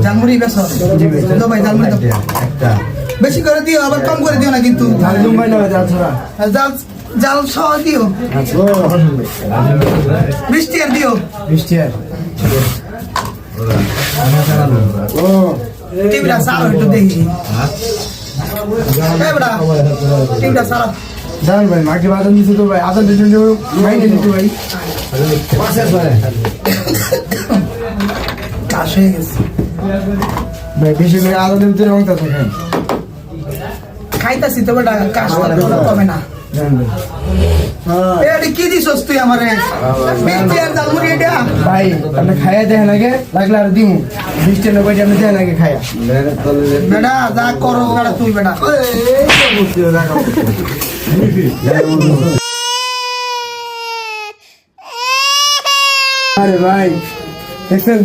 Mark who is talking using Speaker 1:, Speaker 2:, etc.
Speaker 1: জালমুড়ি বেসো ভাই জালমুড়ি একটা বেশি করে দিও আবার কম করে দিও না কিন্তু জাল সহ দিও 20 টাকা দিও
Speaker 2: 20 টাকা
Speaker 1: টিভিটা সারা একটু দেখি এবড়া টিভিটা সারা
Speaker 2: জান ভাই মাকে বাজার দিতে তো ভাই আদার দিতে মাইনে দিতে ভাই
Speaker 1: কাশ হয়ে গেছে
Speaker 2: ভাই বেশি করে আদার দিতে রংটা দেখেন
Speaker 1: খাইতাছি তো বেটা কাশ কমে না
Speaker 2: জান ভাই
Speaker 1: এটা কি দিছস তুই আমারে বিটিআর জালমুড়ি এটা
Speaker 2: ভাই আপনি খাইয়া দেখেন আগে লাগলে আর দিমু 20 টাকা কইতে আপনি দেন আগে খাইয়া
Speaker 1: বেটা যা করো বেটা তুই বেটা
Speaker 2: আরে ভাই দেখছেন